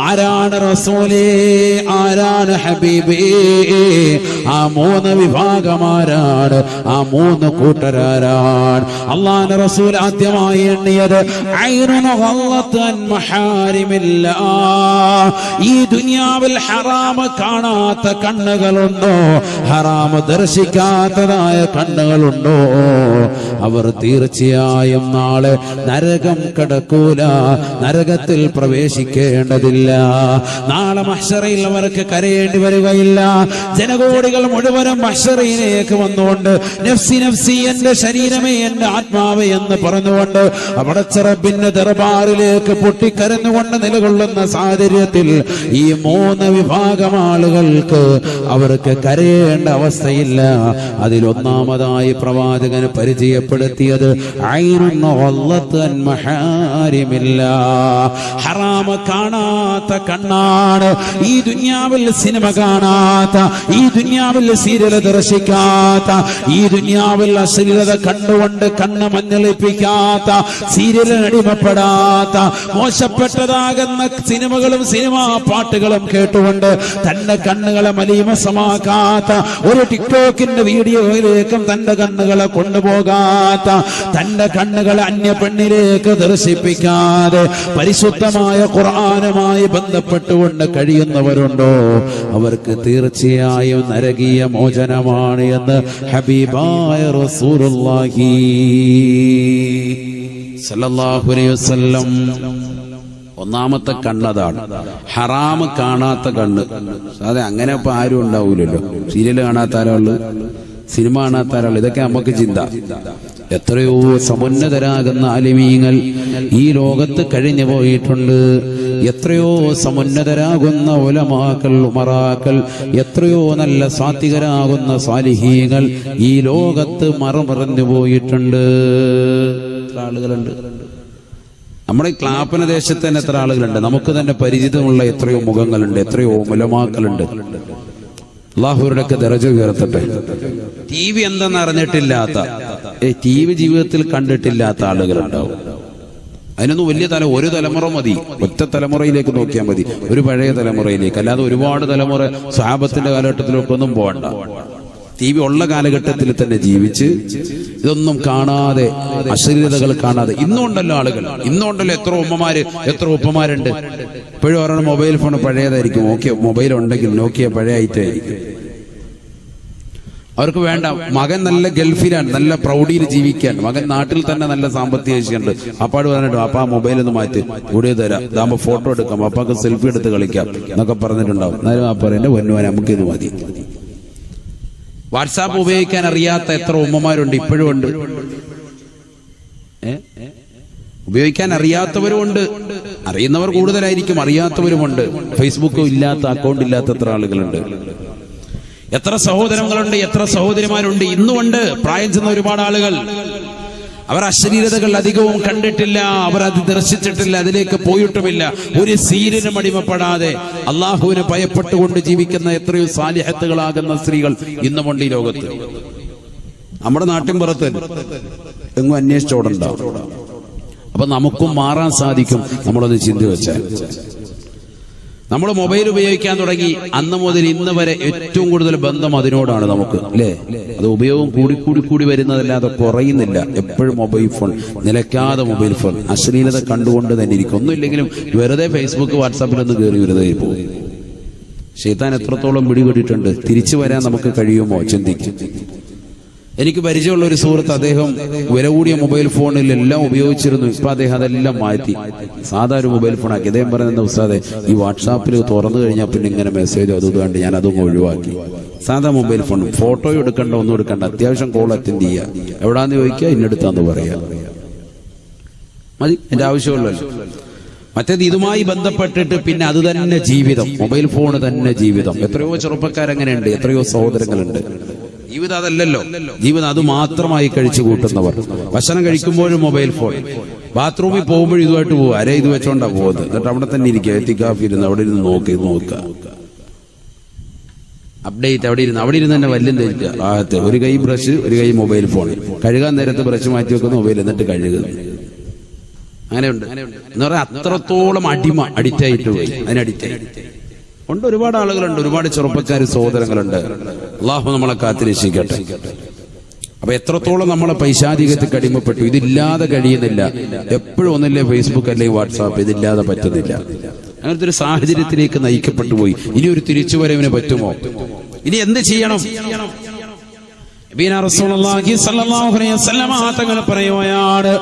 ആരാണ് റസൂലേ, ആരാണ് ഹബീബേ? ആ 3 വിഭാഗമാരാണ്, ആ 3 കൂട്ടരാരാണ്? അല്ലാഹുവിന്റെ റസൂൽ ആദ്യമായി എണ്ണിയത് ഐനുൻ ഗല്ലത്ത് അൻ മഹാരിമില്ലാഹ്. ഈ ദുനിയാവിൽ ഹറാമ് കാണാത്ത കണ്ണുകളുണ്ടോ, ഹറാമ് ദർശിക്കാത്തതായ കണ്ണുകളുണ്ടോ, അവർ തീർച്ചയായും നാളെ നരകം കടക്കൂല, നരകത്തിൽ പ്രവേശിക്കേണ്ടതില്ല. നാളെ മഹ്ശറയിൽ അവർക്ക് കരയേണ്ടി വരികയില്ല. ജനകോടികൾ മുഴുവനും മഹ്ശറയിലേക്ക് വന്നുകൊണ്ട് നഫ്സി നഫ്സി, എന്റെ ശരീരമേ, എന്റെ ആത്മാവേ എന്ന് പറഞ്ഞുകൊണ്ട് പടച്ചറബിന്റെ ദർബാറിലേക്ക് പൊട്ടിക്കരഞ്ഞുകൊണ്ട് നിലകൊള്ളുന്ന സാഹചര്യത്തിൽ ഈ 3 വിഭാഗം ആളുകൾക്ക് അവർക്ക് കരയേണ്ട അവസ്ഥയില്ല. അതിലൊന്നാമതായി പ്രവാചകൻ പരിചയപ്പെടുത്തിയത് ഐനുൻ ഗല്ലത്ത് അൻ മഹാരിമില്ലാഹ്. ഹറാമ് കാണാത്ത കണ്ണാണ്. ഈ ദുനിയാവിൽ സിനിമ കാണാത്ത, ഈ ദുനിയാവിൽ സീരിയൽ ദർശിക്കാത്ത, ഈ ദുനിയാവിൽ അശ്ലീലത കണ്ടുകൊണ്ട് കണ്ണ് മഞ്ഞളിപ്പിക്കാത്ത, സീരിയലിന് അടിമപ്പെടാത്ത, മോശപ്പെട്ടതാകുന്ന സിനിമകളും സിനിമാ പാട്ടുകളും കേട്ടുകൊണ്ട് തന്റെ കണ്ണുകളെ മലീമസമാക്കാത്ത, ഒരു ടിക്ടോക്കിന്റെ വീഡിയോയിലേക്കും തന്റെ കണ്ണുകളെ കൊണ്ടുപോകാത്ത, തന്റെ കണ്ണുകളെ അന്യ പെണ്ണിലേക്ക് ദർശിപ്പിക്കാതെ പരിശുദ്ധമായ ഖുർആനുമായി ബന്ധപ്പെട്ടുകൊണ്ട് കഴിയുന്നവരുണ്ടോ, അവർക്ക് തീർച്ചയായും നരകീയ മോചനമാണ് എന്ന് ഹബീബായ റസൂലുള്ളാഹി സല്ലല്ലാഹു അലൈഹി വസല്ലം. ഒന്നാമത്തെ കണ്ണതാണ്, ഹറാമ് കാണാത്ത കണ്ണ്. അതെ, അങ്ങനെ ഇപ്പൊ ആരും ഉണ്ടാവൂലല്ലോ. സീരിയൽ കാണാത്ത ആരാള്, സിനിമ കാണാത്ത ആരാള്, ഇതൊക്കെ നമുക്ക് ചിന്ത. എത്രയോ സമുന്നതരാകുന്ന ആലിമീങ്ങൾ ഈ ലോകത്ത് കഴിഞ്ഞു പോയിട്ടുണ്ട്. എത്രയോ സമുന്നതരാകുന്ന ഉലമാക്കൾ, ഉമറാക്കൾ, എത്രയോ നല്ല സാത്വികരാകുന്ന സാലിഹീങ്ങൾ ഈ ലോകത്ത് മറമറഞ്ഞു പോയിട്ടുണ്ട്. എത്ര ആളുകളുണ്ട് നമ്മുടെ ക്ലാപ്പന ദേശത്ത് തന്നെ, എത്ര ആളുകളുണ്ട്. നമുക്ക് തന്നെ പരിചിതമുള്ള എത്രയോ മുഖങ്ങളുണ്ട്, എത്രയോ ഉലമാക്കളുണ്ട്. അല്ലാഹുവിനൊക്കെ ദറജ ഉയർത്തട്ടെ. ടി വി എന്തെന്ന് അറിഞ്ഞിട്ടില്ലാത്ത, ടി വി ജീവിതത്തിൽ കണ്ടിട്ടില്ലാത്ത ആളുകളുണ്ടാവും. അതിനൊന്നും വലിയ ഒരു തലമുറ മതി, ഒറ്റ തലമുറയിലേക്ക് നോക്കിയാൽ മതി, ഒരു പഴയ തലമുറയിലേക്ക്. അല്ലാതെ ഒരുപാട് തലമുറ സ്വഹാബത്തിന്റെ കാലഘട്ടത്തിലൊക്കെ ഒന്നും പോകണ്ട. ടി വി ഉള്ള കാലഘട്ടത്തിൽ തന്നെ ജീവിച്ച് ഇതൊന്നും കാണാതെ, അശ്ലീലതകൾ കാണാതെ. ഇന്നുണ്ടല്ലോ ആളുകൾ, ഇന്നുണ്ടല്ലോ എത്ര ഉമ്മമാര്, എത്ര ഉപ്പമാരുണ്ട്. ഇപ്പോഴും ഒരെണ്ണം മൊബൈൽ ഫോൺ പഴയതായിരിക്കും, ഓക്കെ, മൊബൈൽ ഉണ്ടെങ്കിൽ നോക്കിയ പഴയ ഐറ്റമായിരിക്കും. അവർക്ക് വേണ്ട, മകൻ നല്ല ഗൾഫിലാണ്, നല്ല പ്രൗഢിയിൽ ജീവിക്കാൻ, മകൻ നാട്ടിൽ തന്നെ നല്ല സാമ്പത്തിക ശേഷിയുണ്ട്. അപ്പാട് പറഞ്ഞിട്ട് അപ്പാ മൊബൈൽ ഒന്ന് മാറ്റി കൂടിയ തരാം, ഇതാകുമ്പോ ഫോട്ടോ എടുക്കാം, അപ്പാക്ക് സെൽഫി എടുത്ത് കളിക്കാം എന്നൊക്കെ പറഞ്ഞിട്ടുണ്ടാവും. എന്നാലും ആ പറയുന്നത് പൊന്നുവാൻ നമുക്കിത് മതി. വാട്സാപ്പ് ഉപയോഗിക്കാൻ അറിയാത്ത എത്ര ഉമ്മമാരുണ്ട്, ഇപ്പോഴും ഉണ്ട്. ഉപയോഗിക്കാൻ അറിയാത്തവരുമുണ്ട്, അറിയുന്നവർ കൂടുതലായിരിക്കും, അറിയാത്തവരുമുണ്ട്. ഫേസ്ബുക്ക് ഇല്ലാത്ത, അക്കൗണ്ട് ഇല്ലാത്ത എത്ര ആളുകളുണ്ട്. എത്ര സഹോദരങ്ങളുണ്ട്, എത്ര സഹോദരിമാരുണ്ട്. ഇന്നുമുണ്ട് പ്രായം ചെന്ന ഒരുപാട് ആളുകൾ. അവർ അശ്ലീലതകൾ അധികവും കണ്ടിട്ടില്ല, അവർ അത് ദർശിച്ചിട്ടില്ല, അതിലേക്ക് പോയിട്ടുമില്ല. ഒരു സീരിയലും അടിമപ്പെടാതെ അള്ളാഹുവിനെ ഭയപ്പെട്ടുകൊണ്ട് ജീവിക്കുന്ന എത്രയോ സാലിഹത്തുകളാകുന്ന സ്ത്രീകൾ ഇന്നുമുണ്ട് ഈ ലോകത്ത്. നമ്മുടെ നാട്ടിൻ പുറത്ത് എങ്ങും അന്വേഷിച്ചോടുണ്ടാവും. അപ്പൊ നമുക്കും മാറാൻ സാധിക്കും നമ്മളൊന്ന് ചിന്തി വെച്ചാൽ. നമ്മൾ മൊബൈൽ ഉപയോഗിക്കാൻ തുടങ്ങി അന്ന് മുതൽ ഇന്ന് വരെ ഏറ്റവും കൂടുതൽ ബന്ധം അതിനോടാണ് നമുക്ക്, അല്ലേ? അത് ഉപയോഗം കൂടി വരുന്നതല്ലാതെ കുറയുന്നില്ല. എപ്പോഴും മൊബൈൽ ഫോൺ, നിലയ്ക്കാതെ മൊബൈൽ ഫോൺ, അശ്ലീലത കണ്ടുകൊണ്ട് തന്നെ ഇരിക്കും. ഒന്നുമില്ലെങ്കിലും വെറുതെ ഫേസ്ബുക്ക് വാട്സാപ്പിലൊന്ന് കയറി വെറുതെ പോകും. ശൈത്താൻ എത്രത്തോളം പിടികൂടിയിട്ടുണ്ട്. തിരിച്ചു വരാൻ നമുക്ക് കഴിയുമോ? ചിന്തിക്കും. എനിക്ക് പരിചയമുള്ള ഒരു സുഹൃത്ത്, അദ്ദേഹം വില കൂടിയ മൊബൈൽ ഫോണിൽ എല്ലാം ഉപയോഗിച്ചിരുന്നു. ഇപ്പൊ അദ്ദേഹം അതെല്ലാം മാറ്റി സാധാ ഒരു മൊബൈൽ ഫോൺ ആക്കി. അദ്ദേഹം പറയുന്നത്, ഉസ്താദെ ഈ വാട്സാപ്പിൽ തുറന്നു കഴിഞ്ഞാൽ പിന്നെ ഇങ്ങനെ മെസ്സേജ് അത് കണ്ട് ഞാൻ അതൊന്നും ഒഴിവാക്കി. സാധാ മൊബൈൽ ഫോൺ, ഫോട്ടോ എടുക്കണ്ട, ഒന്നും എടുക്കണ്ട, അത്യാവശ്യം കോൾ അറ്റൻഡ് ചെയ്യുക, എവിടാന്ന് ചോദിക്കുക, ഇന്നെടുത്താന്ന് പറയാ മതി, എന്റെ ആവശ്യമുള്ളല്ലോ. മറ്റേത് ഇതുമായി ബന്ധപ്പെട്ടിട്ട് പിന്നെ അത് തന്നെ ജീവിതം, മൊബൈൽ ഫോൺ തന്നെ ജീവിതം. എത്രയോ ചെറുപ്പക്കാരങ്ങനെയുണ്ട്, എത്രയോ സഹോദരങ്ങളുണ്ട്. ജീവിതം അതല്ലല്ലോ, ജീവിതം അത് മാത്രമായി കഴിച്ചു കൂട്ടുന്നവർ. ഭക്ഷണം കഴിക്കുമ്പോഴും മൊബൈൽ ഫോൺ, ബാത്റൂമിൽ പോകുമ്പോഴും ഇതുമായിട്ട് പോകും. അരെ ഇത് വെച്ചോണ്ടാ പോകുന്നത്. എന്നിട്ട് അവിടെ തന്നെ ഇരിക്കുക, എത്തിക്കാഫി ഇരുന്ന് അവിടെ ഇരുന്ന് നോക്കുക, അപ്ഡേറ്റ് അവിടെ ഇരുന്ന് തന്നെ വല്യം ധരിക്കുക. ആകത്ത് ഒരു കൈ ബ്രഷ്, ഒരു കൈ മൊബൈൽ ഫോൺ. കഴുകാൻ നേരത്ത് ബ്രഷ് മാറ്റി വെക്കുന്ന മൊബൈൽ, എന്നിട്ട് കഴുകുന്നു. അങ്ങനെയുണ്ട് എന്ന് പറഞ്ഞാൽ അത്രത്തോളം അഡിക്റ്റായിട്ട് പോയി, അതിനഡിക്റ്റായി ഉണ്ട്. ഒരുപാട് ആളുകളുണ്ട്, ഒരുപാട് ചെറുപ്പക്കാർ സഹോദരങ്ങളുണ്ട്. അള്ളാഹു നമ്മളെ കാത്തിരക്ഷിക്കട്ടെ. അപ്പൊ എത്രത്തോളം നമ്മളെ പൈശാചികത്തിൽ അടിമപ്പെട്ടു. ഇതില്ലാതെ കഴിയുന്നില്ല. എപ്പോഴും ഒന്നില്ലേ ഫേസ്ബുക്ക് അല്ലെങ്കിൽ വാട്സാപ്പ്, ഇതില്ലാതെ പറ്റുന്നില്ല. അങ്ങനത്തെ ഒരു സാഹചര്യത്തിലേക്ക് നയിക്കപ്പെട്ടു പോയി. ഇനി ഒരു തിരിച്ചുവരവിന് പറ്റുമോ? ഇനി എന്ത് ചെയ്യണം? തങ്ങൾ പറയുകയാണ്,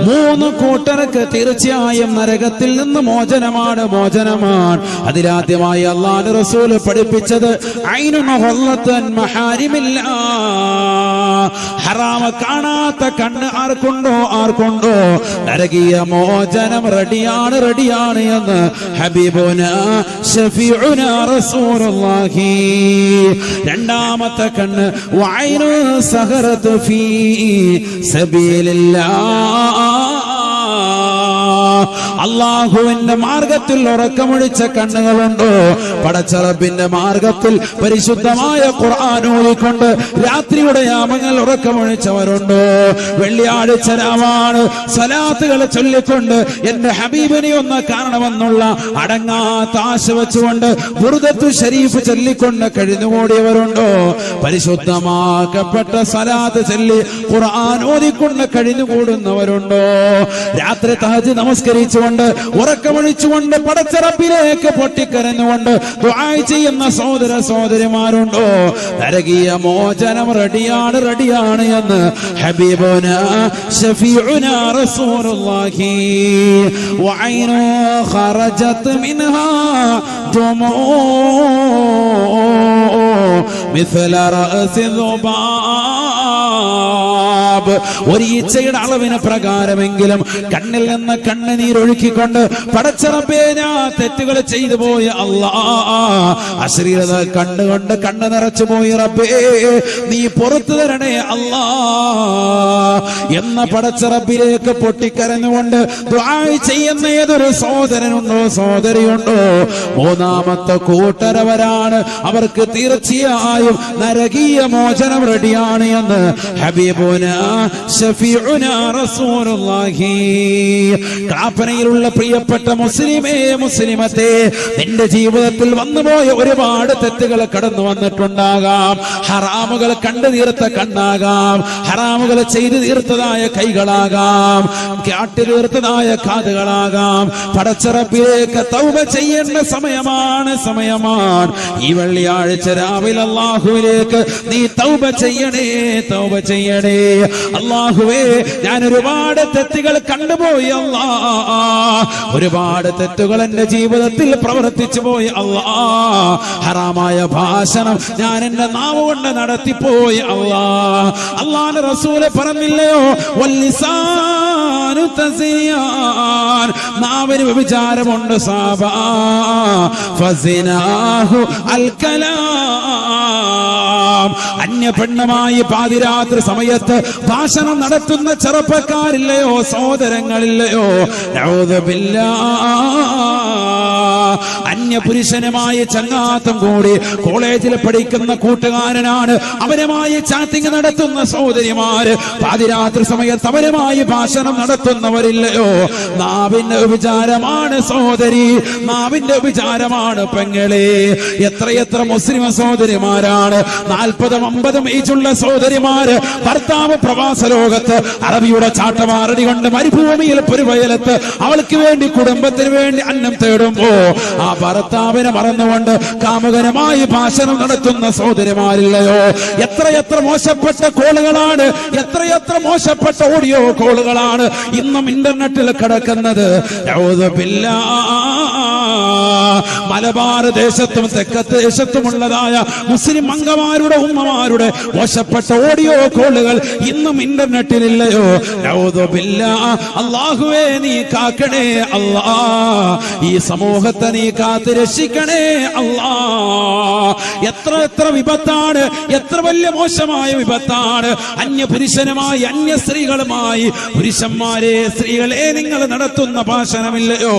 3 കൂട്ടർക്ക് തീർച്ചയായും നരകത്തിൽ നിന്ന് മോചനമാണ്. അതിലാദ്യമായി അല്ലാഹുവിന്റെ റസൂൽ പഠിപ്പിച്ചത് ഹറാമ കാണാത്ത കണ്ണ് ആർക്കുണ്ടോ നരകീയ മോചനം റെഡിയാണ് എന്ന് ഹബീബുനാ ഷഫീഉനാ റസൂലുള്ളാഹി. രണ്ടാമത്തെ കണ്ണ് വഅയ്നു സഹറതു ഫീ സബീലില്ലാഹ്, അള്ളാഹുവിന്റെ മാർഗത്തിൽ ഉറക്കമൊഴിച്ച കണ്ണുകളുണ്ടോ? പടച്ചറബിന്റെ മാർഗത്തിൽ പരിശുദ്ധമായ ഖുർആൻ ഓതിക്കൊണ്ട് രാത്രിയുടെ യാമങ്ങൾ ഉറക്കമൊഴിച്ചവരുണ്ടോ? വെള്ളിയാഴ്ച രാവാണ്, സലാത്തുകൾ ചൊല്ലിക്കൊണ്ട് എന്റെ ഹബീബിനെ ഒന്ന് കാണണമെന്നുള്ള അടങ്ങാത്ത ആശ വെച്ചുകൊണ്ട് ബുർദത്തു ശരീഫ് ചൊല്ലിക്കൊണ്ട് കഴിഞ്ഞുകൂടിയവരുണ്ടോ? പരിശുദ്ധമാക്കപ്പെട്ട സലാത്ത് ചൊല്ലി ഖുർആൻ ഓതിക്കൊണ്ട് കഴിഞ്ഞുകൂടുന്നവരുണ്ടോ? രാത്രി തഹജ്ജുദ് നമസ്കരിച്ചുകൊണ്ട് ഉറക്കമൊഴിച്ചുകൊണ്ട് പടച്ചറബിലേക്ക് പൊട്ടിക്കരഞ്ഞുകൊണ്ട് ദുആ ചെയ്യുന്ന സഹോദരന്മാരുണ്ടോ? നരകീയ മോചനം റെഡിയാണ് എന്ന് ഹബീബുനാ ഷഫീഉനാ റസൂലുള്ളാഹി. വഅയ്നു ഖറജത് മിൻഹാ ദുമൂ മിസ്ല റഅസി ദുബാബ്, ഒരു ഈച്ചയുടെ അളവിന് പ്രകാരമെങ്കിലും കണ്ണിൽ നിന്ന് കണ്ണുനീരൊഴുക്കിക്കൊണ്ട് പടച്ചറബേ ഞാൻ തെറ്റുകൾ ചെയ്തു പോയി അല്ലാ, അശ്ലീലത കണ്ടുകൊണ്ട് കണ്ണ് നിറച്ചു പോയി റബ്ബേ, നീ പുറത്തു തരണേ അല്ലാ എന്ന പടച്ചറബിലേക്ക് പൊട്ടിക്കരഞ്ഞുകൊണ്ട് ദുആ ചെയ്യുന്ന ഏതൊരു സഹോദരനുണ്ടോ, സഹോദരിയുണ്ടോ? മൂന്നാമത്തെ കൂട്ടരവരാണ്, അവർക്ക് തീർച്ചയായും നരകീയ മോചനം റെഡിയാണ് എന്ന് ഹബീബുനാ ഷഫീഉനാ റസൂലുള്ളാഹി. കാപ്പനയിലുള്ള പ്രിയപ്പെട്ട മുസ്ലിമേ, മുസ്ലിമത്തെ, നിന്റെ ജീവിതത്തിൽ വന്നുപോയ ഒരുപാട് തെറ്റുകൾ കടന്നു വന്നിട്ടുണ്ടാകാം. ഹറാമുകൾ കണ്ടു തീർത്ത കണ്ണാകാം, ഹറാമുകൾ ചെയ്തു തീർത്തതായ കൈകളാകാം, കാട്ടി തീർത്തതായ കാതുകളാകാം. പടച്ചറബിലേക്ക് തൗബ ചെയ്യേണ്ട സമയമാണ്. ഈ വെള്ളിയാഴ്ച രാവിലെ അല്ലാഹുവിലേക്ക് നീ തൗബ ചെയ്യണേ. അല്ലാഹുവേ, ഞാൻ ഒരുപാട് തെറ്റുകൾ കണ്ടുപോയി അല്ലാ, ഒരുപാട് തെറ്റുകൾ എന്റെ ജീവിതത്തിൽ പ്രവർത്തിച്ചു പോയി അല്ലാ, ഹറാമായ ഭാഷണം ഞാൻ എന്റെ നാവ് കൊണ്ട് നടത്തിപ്പോയി അല്ലാ. അല്ലാഹുവിന്റെ റസൂൽ പറഞ്ഞില്ലയോ, വല്ലിസാനു തസിയാൻ, നാവിന് വ്യഭിചാരമുണ്ട് സാബാ, ഫസിനാഹു അൽ കലാം, അന്യ പെണ്ണുമായി പാതിരാത്രി സമയത്ത് ഭാഷണം നടത്തുന്ന ചെറുപ്പക്കാരില്ലയോ, സഹോദരങ്ങളില്ലയോ? നഊദു ബില്ലാഹ്. അന്യ പുരുഷനുമായി ചങ്ങാത്തം കൂടി കോളേജിൽ പഠിക്കുന്ന കൂട്ടുകാരനാണ്, അവനുമായി ചാറ്റിംഗ് നടത്തുന്ന സഹോദരിമാര്, പാതിരാത്രി സമയത്ത് അവരുമായി ഭാഷണം നടത്തുന്നവരില്ലയോ? നാവിന്റെ വിചാരമാണ് സഹോദരി, നാവിന്റെ വിചാരമാണ് പെങ്ങളെ. എത്രയെത്ര മുസ്ലിം സഹോദരിമാരാണ് 40-50 ഏജുള്ള സഹോദരിമാര്, ഭർത്താവ് പ്രവാസ ലോകത്ത് അറബിയുടെ ചാട്ടവാറടി കൊണ്ട് മരുഭൂമിയിൽ പുരുവയലത്ത് അവൾക്ക് വേണ്ടി കുടുംബത്തിന് വേണ്ടി അന്നം തേടുമ്പോ ആ ഭർത്താവിനെ മറന്നുകൊണ്ട് കാമുകനുമായി ഭാഷണം നടത്തുന്ന സഹോദരിമാരില്ലയോ? എത്രയെത്ര മോശപ്പെട്ട കോളുകളാണ്, എത്രയെത്ര മോശപ്പെട്ട ഓഡിയോ കോളുകളാണ് ഇന്നും ഇന്റർനെറ്റിൽ കിടക്കുന്നത്. മലബാർ ദേശത്തും തെക്കത്ത് ദേശത്തുമുള്ളതായ മുസ്ലിം അംഗമാരുടെ ഉമ്മമാരുടെ മോശപ്പെട്ട ഓഡിയോ കോളുകൾ ഇന്നും ഇന്റർനെറ്റിലില്ലയോ? അല്ലാഹുവേ നീ കാക്കണേ അല്ലാ, ഈ സമൂഹത്തെ നീ കാത്ത് രക്ഷിക്കണേ അല്ലാ. എത്ര എത്ര വിപത്താണ്, എത്ര വലിയ മോശമായ വിപത്താണ് അന്യ പുരുഷനുമായി അന്യ സ്ത്രീകളുമായി. പുരുഷന്മാരെ സ്ത്രീകളെ നിങ്ങൾ നടത്തുന്ന ഭാഷണമില്ലയോ?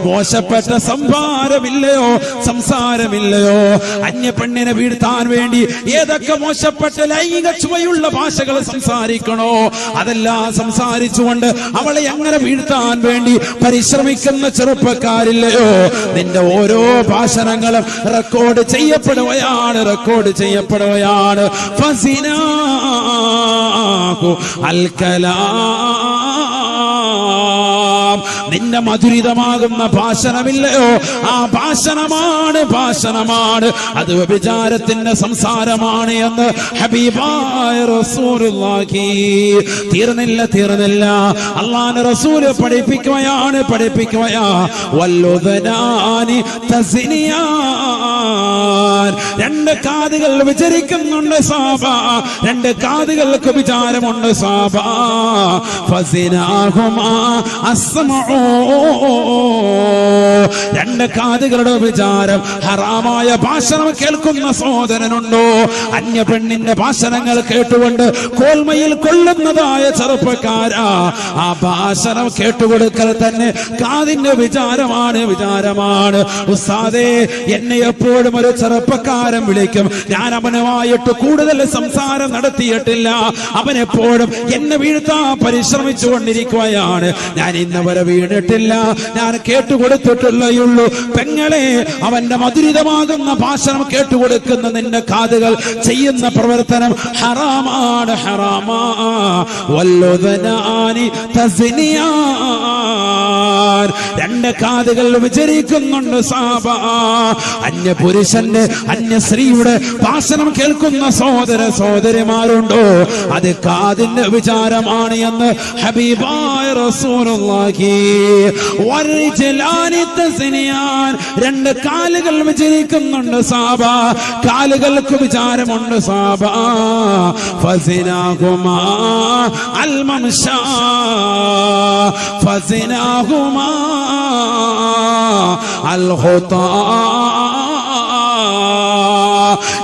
മോശപ്പെട്ട സംഭാരമില്ലയോ? സംസാരമില്ലയോ? അന്യ പെണ്ണിനെ വീഴ്ത്താൻ വേണ്ടി ഏതൊക്കെ മോശപ്പെട്ട ലൈംഗിക ചുവയുള്ള ഭാഷകൾ സംസാരിക്കണോ അതെല്ലാം സംസാരിച്ചുകൊണ്ട് അവളെ അങ്ങനെ വീഴ്ത്താൻ വേണ്ടി പരിശ്രമിക്കുന്ന ചെറുപ്പക്കാരില്ലയോ? നിന്റെ ഓരോ ഭാഷണങ്ങളും റെക്കോർഡ് ചെയ്യപ്പെടുകയാണ്, റെക്കോർഡ് ചെയ്യപ്പെടുകയാണ്. ഫസിനാഹു അൽ കലാം, നിന്റെ മധുരിതമാകുന്ന ഭാഷണമില്ലയോ? ആ ഭാഷണമാണ്, ഭാഷണമാണ്, അത് വ്യഭിചാരത്തിന്റെ സംസാരമാണ് എന്ന് ഹബീബായ റസൂലുള്ളാഹി. തീർന്നില്ല, തീർന്നില്ല, അല്ലാഹുവിന്റെ റസൂൽ പഠിപ്പിക്കുകയാണ്, പഠിപ്പിക്കുകയാ. വല്ലുദനാനി തസ്നിയാൻ, രണ്ട് കാതുകൾ വിചരിക്കുന്നുണ്ട് സാബ, രണ്ട് കാതുകൾക്ക് വിചാരമുണ്ട് സാബ. ഫസിനാഹുമാ അസ്മഉ, രണ്ട് കാതുകളുടെ വിചാരം. ഹറാമായ ഭാഷണം കേൾക്കുന്ന സഹോദരനുണ്ടോ? അന്യ പെണ്ണിന്റെ ഭാഷണങ്ങൾ കേട്ടുകൊണ്ട് കോൽമയിൽ കൊള്ളുന്നതായ ചെറുപ്പക്കാരാ, ആ ഭാഷണം കേട്ടുകൊടുക്കൽ തന്നെ കാതിന്റെ വിചാരമാണ്, വിചാരമാണ്. ഉസ്താദേ, എന്നെ എപ്പോഴും ഒരു ചെറുപ്പക്കാരൻ വിളിക്കും, ഞാൻ അവനുമായിട്ട് കൂടുതൽ സംസാരം നടത്തിയിട്ടില്ല, അവനെപ്പോഴും എന്നെ വീഴ്ത്താൻ പരിശ്രമിച്ചു കൊണ്ടിരിക്കുകയാണ്, ഞാൻ ഇന്ന് വരെ വീണിട്ടില്ല, ഞാൻ കേട്ടുകൊടുത്തിട്ടുള്ളയുള്ളൂ. പെങ്ങളെ, അവന്റെ മധുരിതമാകുന്ന ഭാഷണം കേട്ടുകൊടുക്കുന്ന നിന്റെ കാതുകൾ ചെയ്യുന്ന പ്രവർത്തനം ഹറാമാണ്, ഹറാമാ. വല്ലുദനാനി തസ്നിയാൻ, രണ്ട് കാതുകൾ വിചരിക്കുന്നുണ്ട് സാബ. അന്യ പുരുഷന്റെ അന്യ സ്ത്രീയുടെ ഭാഷണം കേൾക്കുന്ന സഹോദര സഹോദരിമാരുണ്ടോ? അത് കാതിന്റെ വിചാരമാണ് എന്ന് ഹബീബായ റസൂലുള്ളാഹി. വരിജലാനി തസ്നിയാൻ, രണ്ട് കാലുകൾ വിചരിക്കുന്നുണ്ട് സാബ, കാലുകൾക്ക് വിചാരമുണ്ട് സാബ. ഫസിനാഹുമാ അൽ മംശാ, ഫസിനാഹുമാ അൽ ഖുതാ,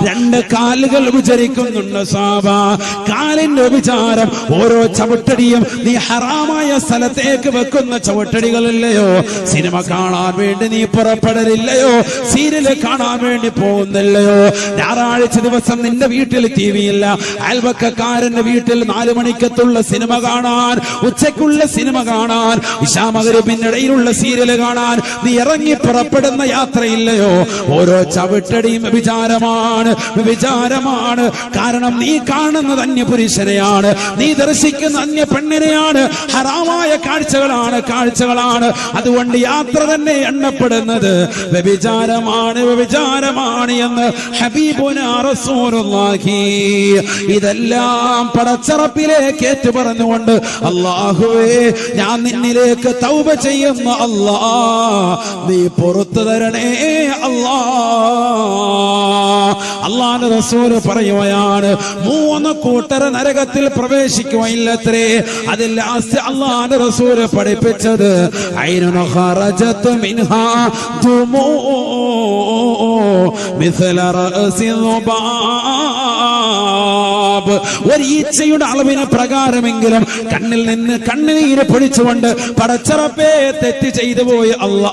രണ്ട് കാലുകൾ വിചരിക്കുന്നുണ്ട് സാബ, കാലിന്റെ വിചാരം. ഓരോ ചവിട്ടടിയും നീ ഹറാമായ സ്ഥലത്തേക്ക് വെക്കുന്ന ചവിട്ടടികളില്ലയോ? സിനിമ കാണാൻ വേണ്ടി നീ പുറപ്പെടലില്ലയോ? സീരിയല് കാണാൻ വേണ്ടി പോകുന്നില്ലയോ? ഞായറാഴ്ച ദിവസം നിന്റെ വീട്ടിൽ ടി വി ഇല്ല, അയൽവക്കക്കാരന്റെ വീട്ടിൽ 4 മണിക്കത്തുള്ള സിനിമ കാണാൻ, ഉച്ചയ്ക്കുള്ള സിനിമ കാണാൻ, ഇശാ മഗ്‌രിബിനിടയിലുള്ള സീരിയല് കാണാൻ നീ ഇറങ്ങി പുറപ്പെടുന്ന യാത്രയില്ലയോ? ഓരോ ചവിട്ടടിയും വിചാരമാണ്, വിചാരമാണ്. കാരണം നീ കാണുന്നത് അന്യ പുരുഷനെയാണ്, നീ ദർശിക്കുന്ന അന്യ പെണ്ണിനെയാണ്. ഹറാമായ കാഴ്ചകളാണ്, കാഴ്ചകളാണ്. അതുകൊണ്ട് യാത്ര തന്നെ എണ്ണപ്പെടുന്നത് വ്യഭിചാരമാണ്, വ്യഭിചാരമാണ് എന്ന് ഹബീബുനാ റസൂലുള്ളാഹി. ഇതെല്ലാം പടച്ചറപ്പിലേക്ക് ഏറ്റു പറഞ്ഞുകൊണ്ട്, അല്ലാഹുവേ, ഞാൻ നിന്നിലേക്ക് തൗബ ചെയ്യുന്ന അല്ലാ, നീ പുറത്തു തരണേ അല്ലാ. അല്ലാഹുവിന്റെ റസൂൽ പറയുകയാണ്, 3 കൂട്ടർ നരകത്തിൽ പ്രവേശിക്കുകയില്ലത്രേ. അതിൽ അല്ലാഹുവിന്റെ റസൂൽ പഠിപ്പിച്ചത് ഐനുൻ ഖറജത് മിൻഹാ ദുമൂ, മിസ്ല റഅസി ദുബാബ്. ഒരു ഈച്ചയുടെ അളവിന് പ്രകാരമെങ്കിലും കണ്ണിൽ നിന്ന് കണ്ണുനീര് പൊഴിച്ചുകൊണ്ട് പടച്ചറപ്പേ തെറ്റ് ചെയ്തു പോയി അല്ലാ,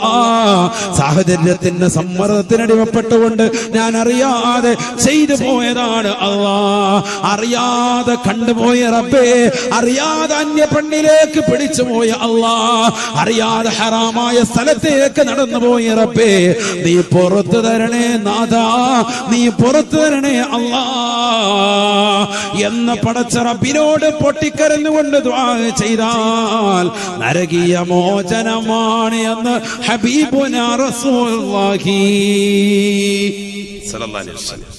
സാഹചര്യത്തിന്റെ സമ്മർദ്ദത്തിനടിമപ്പെട്ടുകൊണ്ട് ഞാൻ അറിയാതെ ചെയ്തു പോയതാണ് അല്ലാ, അറിയാതെ കണ്ടുപോയ റബ്ബേ, അറിയാതെ അന്യ പെണ്ണിലേക്ക് പിടിച്ചു പോയ അല്ലാ, അറിയാതെ ഹറാമായ സ്ഥലത്തേക്ക് നടന്നുപോയ റബ്ബേ, നീ പുറത്തു തരണേ നാഥാ, നീ പുറത്തു തരണേ അല്ലാ എന്ന് പടച്ച റബ്ബിനോട് പൊട്ടിക്കരഞ്ഞുകൊണ്ട് ദുആ ചെയ്താൽ നരകീയ മോചനമാണ് എന്ന് ഹബീബുനാ റസൂലുള്ളാഹി സ്വല്ലല്ലാഹു അലൈഹി വസല്ലം.